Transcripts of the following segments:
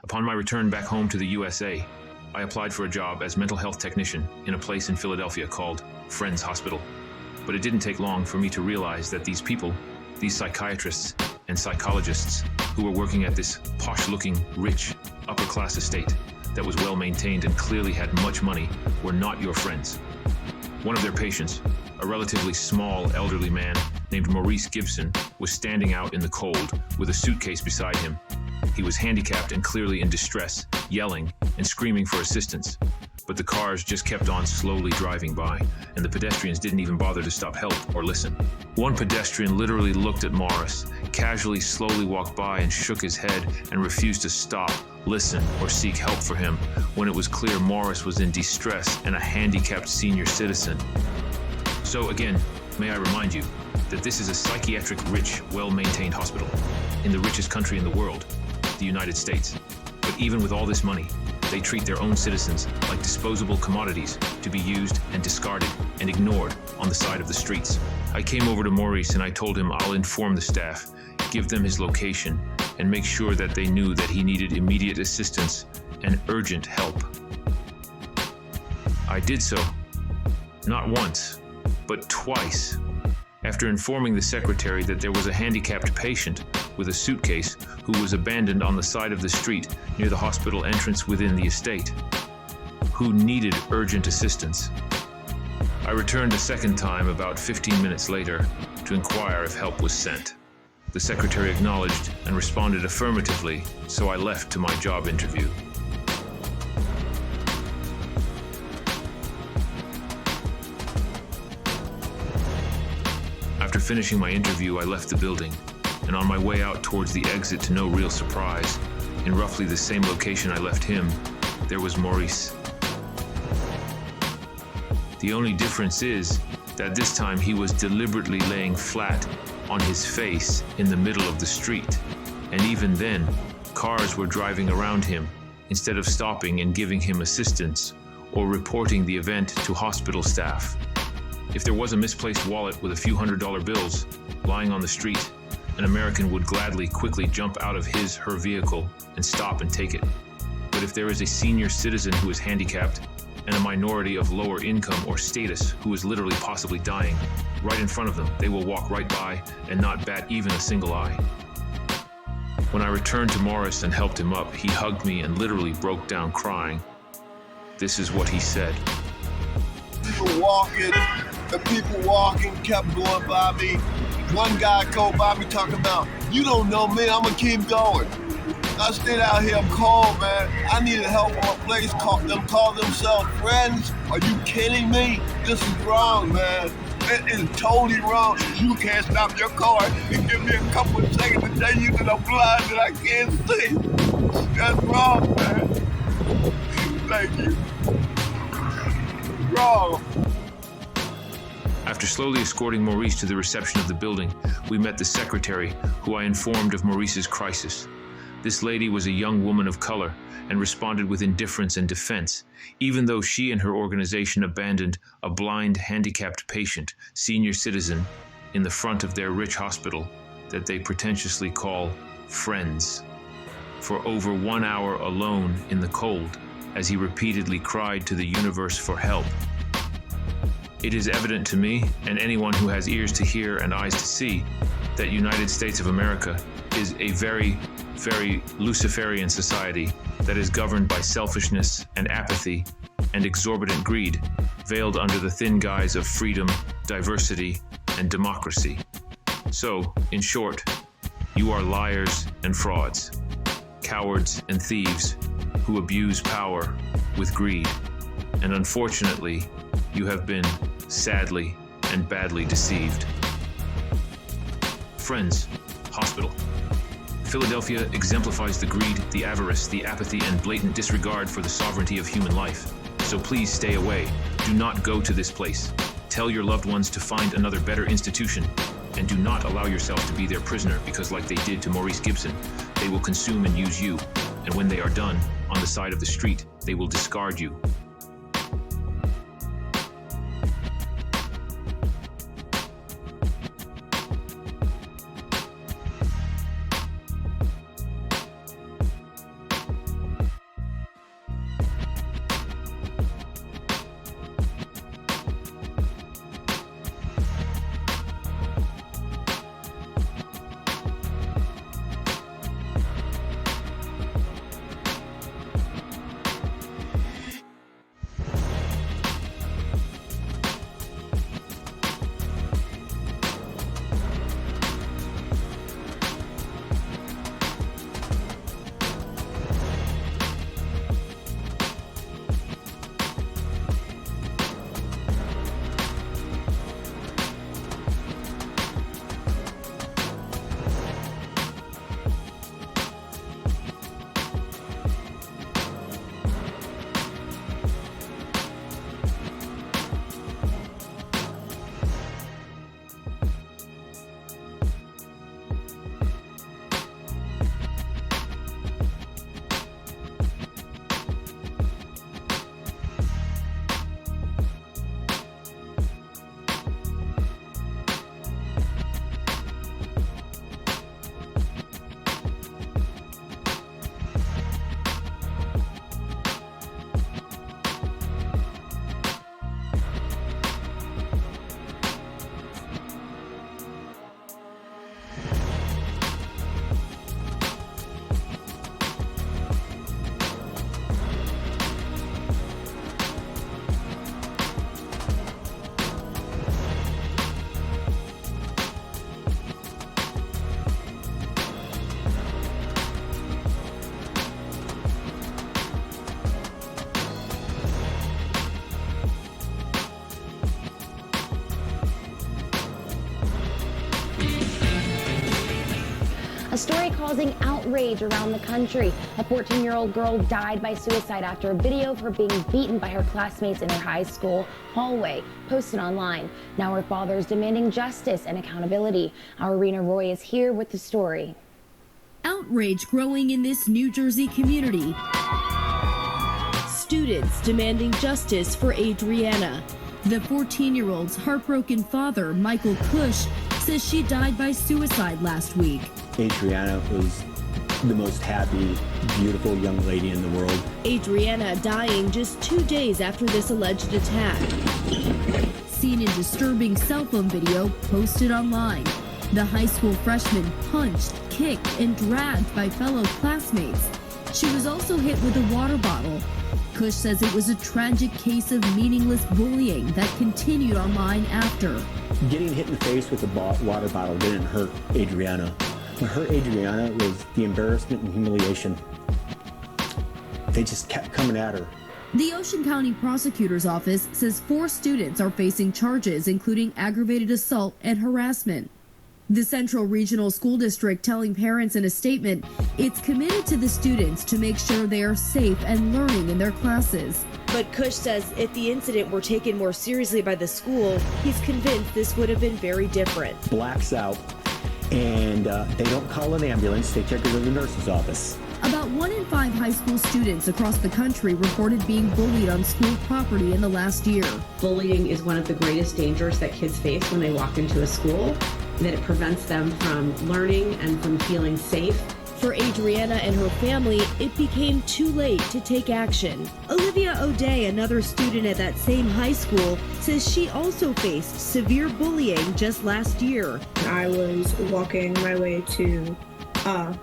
Upon my return back home to the USA, I applied for a job as mental health technician in a place in Philadelphia called Friends Hospital. But it didn't take long for me to realize that these people, these psychiatrists and psychologists who were working at this posh-looking, rich, upper-class estate that was well-maintained and clearly had much money, were not your friends. One of their patients, a relatively small elderly man named Maurice Gibson, was standing out in the cold with a suitcase beside him. He was handicapped and clearly in distress, yelling and screaming for assistance. But the cars just kept on slowly driving by, and the pedestrians didn't even bother to stop help or listen. One pedestrian literally looked at Morris, casually slowly walked by and shook his head and refused to stop, listen, or seek help for him when it was clear Morris was in distress and a handicapped senior citizen. So again, may I remind you that this is a psychiatric rich, well-maintained hospital in the richest country in the world, the United States. But even with all this money, they treat their own citizens like disposable commodities to be used and discarded and ignored on the side of the streets. I came over to Maurice and I told him I'll inform the staff, give them his location, and make sure that they knew that he needed immediate assistance and urgent help. I did so, not once, but twice. After informing the secretary that there was a handicapped patient with a suitcase who was abandoned on the side of the street near the hospital entrance within the estate, who needed urgent assistance. I returned a second time about 15 minutes later to inquire if help was sent. The secretary acknowledged and responded affirmatively, so I left to my job interview. After finishing my interview, I left the building, and on my way out towards the exit, to no real surprise, in roughly the same location I left him, there was Maurice. The only difference is that this time he was deliberately laying flat on his face in the middle of the street, and even then, cars were driving around him instead of stopping and giving him assistance or reporting the event to hospital staff. If there was a misplaced wallet with a few $100 bills lying on the street, an American would gladly quickly jump out of her vehicle and stop and take it. But if there is a senior citizen who is handicapped and a minority of lower income or status who is literally possibly dying, right in front of them, they will walk right by and not bat even a single eye. When I returned to Morris and helped him up, he hugged me and literally broke down crying. This is what he said. People walking kept going by me. One guy called by me talking about, "You don't know me, I'm gonna keep going." I stayed out here, I'm cold, man. I needed help from a place call themselves Friends. Are you kidding me? This is wrong, man. It is totally wrong. You can't stop your car and give me a couple of seconds to tell you that I'm blind and I can't see. That's wrong, man. Thank you. Wrong. After slowly escorting Maurice to the reception of the building, we met the secretary, who I informed of Maurice's crisis. This lady was a young woman of color and responded with indifference and defense, even though she and her organization abandoned a blind, handicapped patient, senior citizen, in the front of their rich hospital that they pretentiously call Friends, for over 1 hour alone in the cold, as he repeatedly cried to the universe for help. It is evident to me, and anyone who has ears to hear and eyes to see, that United States of America is a very, very Luciferian society that is governed by selfishness and apathy and exorbitant greed, veiled under the thin guise of freedom, diversity, and democracy. So, in short, you are liars and frauds, cowards and thieves who abuse power with greed, and unfortunately, you have been sadly and badly deceived. Friends, Hospital. Philadelphia exemplifies the greed, the avarice, the apathy, and blatant disregard for the sovereignty of human life. So please stay away. Do not go to this place. Tell your loved ones to find another better institution, and do not allow yourself to be their prisoner, because like they did to Maurice Gibson, they will consume and use you, and when they are done, on the side of the street, they will discard you. story causing outrage around the country. A 14-year-old girl died by suicide after a video of her being beaten by her classmates in her high school hallway posted online. Now her father is demanding justice and accountability. Our Rena Roy is here with the story. Outrage growing in this New Jersey community. Students demanding justice for Adriana. The 14-year-old's heartbroken father, Michael Cush, says she died by suicide last week. Adriana was the most happy, beautiful young lady in the world. Adriana dying just 2 days after this alleged attack. Seen in disturbing cell phone video posted online. The high school freshman punched, kicked, and dragged by fellow classmates. She was also hit with a water bottle. Cush says it was a tragic case of meaningless bullying that continued online after. Getting hit in the face with a water bottle didn't hurt Adriana. What hurt Adriana was the embarrassment and humiliation. They just kept coming at her. The Ocean County Prosecutor's Office says 4 students are facing charges, including aggravated assault and harassment. The Central Regional School District telling parents in a statement it's committed to the students to make sure they are safe and learning in their classes. But Cush says if the incident were taken more seriously by the school, he's convinced this would have been very different. Blacks out, and they don't call an ambulance, they take her to the nurse's office. About 1 in 5 high school students across the country reported being bullied on school property in the last year. Bullying is one of the greatest dangers that kids face when they walk into a school, that it prevents them from learning and from feeling safe. For Adriana and her family, it became too late to take action. Olivia O'Day, another student at that same high school, says she also faced severe bullying just last year. I was walking my way to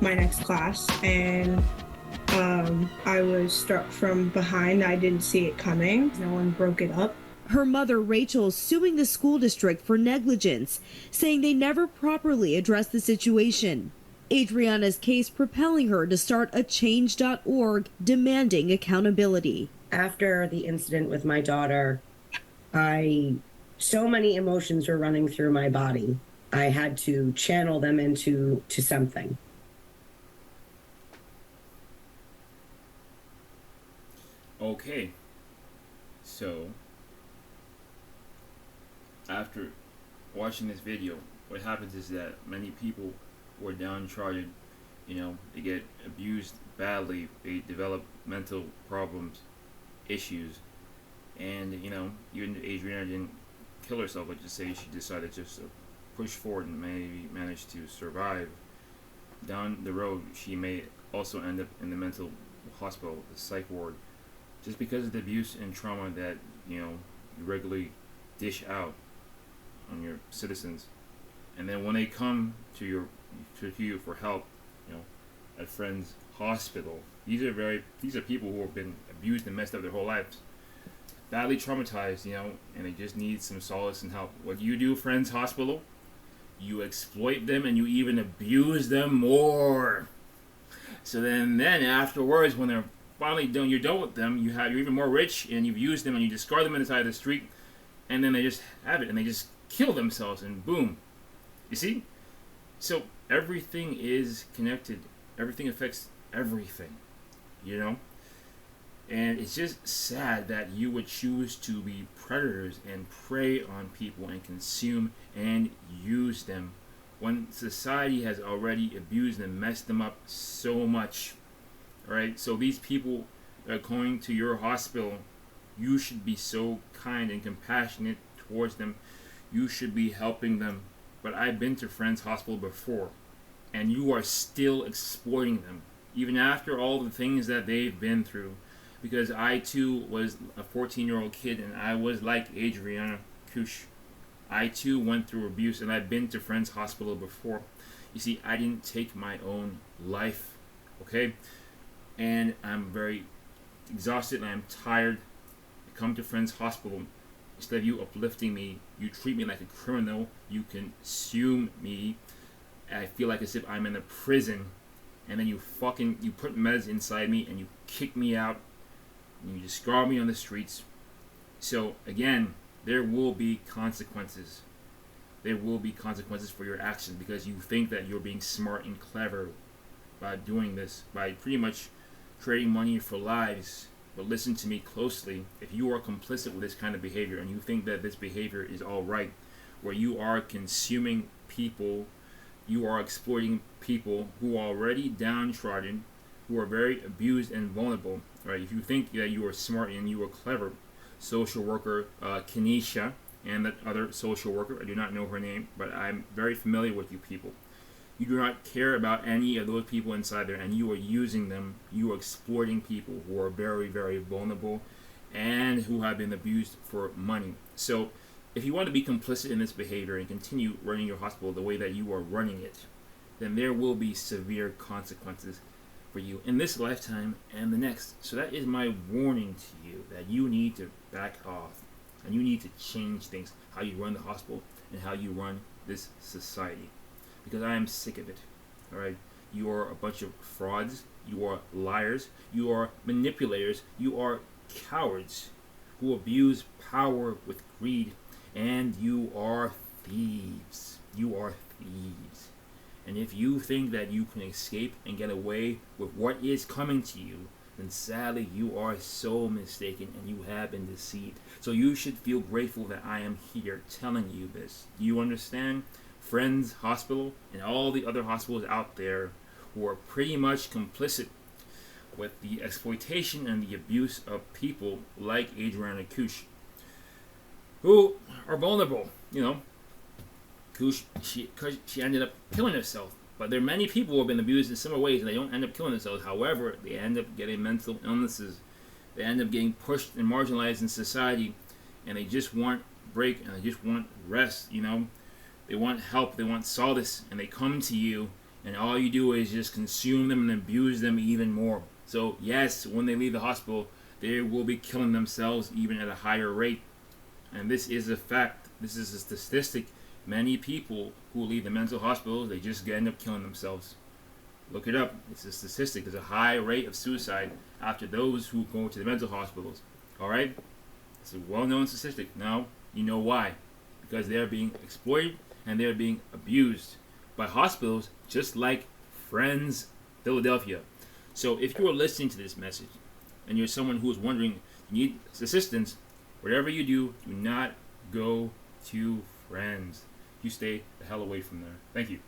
my next class, and I was struck from behind. I didn't see it coming. No one broke it up. Her mother, Rachel, suing the school district for negligence, saying they never properly addressed the situation. Adriana's case propelling her to start a change.org demanding accountability. After the incident with my daughter, so many emotions were running through my body. I had to channel them into something. Okay, so after watching this video, what happens is that many people who are downtrodden, they get abused badly, they develop mental problems, issues, and even Adriana didn't kill herself, let's just say she decided just to push forward and maybe manage to survive. Down the road, she may also end up in the mental hospital, the psych ward, just because of the abuse and trauma that you regularly dish out on your citizens. And then when they come to you for help, at Friends Hospital, these are people who have been abused and messed up their whole lives, badly traumatized, and they just need some solace and help. What do you do, Friends Hospital? You exploit them and you even abuse them more. So then afterwards, when they're finally done, you're done with them, you're even more rich, and you've used them and you discard them on the side of the street, and then they just have it and they just kill themselves, and boom. You see? So everything is connected. Everything affects everything, And it's just sad that you would choose to be predators and prey on people and consume and use them when society has already abused and messed them up so much. Alright? So these people that are going to your hospital, you should be so kind and compassionate towards them. You should be helping them. But I've been to Friends Hospital before, and you are still exploiting them, even after all the things that they've been through. Because I too was a 14-year-old kid, and I was like Adriana Cush. I too went through abuse, and I've been to Friends Hospital before. You see, I didn't take my own life, okay? And I'm very exhausted, and I'm tired. I come to Friends Hospital. Instead of you uplifting me, you treat me like a criminal. You consume me. I feel like as if I'm in a prison. And then you put meds inside me and you kick me out. And you discard me on the streets. So again, there will be consequences. there will be consequences for your actions because you think that you're being smart and clever by doing this, by pretty much creating money for lives. But listen to me closely. If you are complicit with this kind of behavior and you think that this behavior is all right, where you are consuming people, you are exploiting people who are already downtrodden, who are very abused and vulnerable, right? If you think that you are smart and you are clever, social worker Kenesha and that other social worker, I do not know her name, but I'm very familiar with you people. You do not care about any of those people inside there, and you are using them. You are exploiting people who are very, very vulnerable and who have been abused for money. So if you want to be complicit in this behavior and continue running your hospital the way that you are running it, then there will be severe consequences for you in this lifetime and the next. So that is my warning to you, that you need to back off and you need to change things, how you run the hospital and how you run this society. Because I am sick of it. Alright? You are a bunch of frauds, you are liars, you are manipulators, you are cowards who abuse power with greed, and you are thieves. You are thieves. And if you think that you can escape and get away with what is coming to you, then sadly you are so mistaken and you have been deceived. So you should feel grateful that I am here telling you this. Do you understand? Friends Hospital and all the other hospitals out there who are pretty much complicit with the exploitation and the abuse of people like Adriana Kush, who are vulnerable. You know, Kush, she ended up killing herself. But there are many people who have been abused in similar ways and they don't end up killing themselves. However, they end up getting mental illnesses. They end up getting pushed and marginalized in society, and they just want break and they just want rest, you know. They want help, they want solace, and they come to you, and all you do is just consume them and abuse them even more. So yes, when they leave the hospital, they will be killing themselves even at a higher rate. And this is a fact. This is a statistic. Many people who leave the mental hospitals, they just end up killing themselves. Look it up. It's a statistic. There's a high rate of suicide after those who go to the mental hospitals. Alright? It's a well-known statistic. Now, you know why. Because they're being exploited and they're being abused by hospitals just like Friends Philadelphia. So if you are listening to this message and you're someone who is wondering, you need assistance, whatever you do not go to Friends. You stay the hell away from there. Thank you.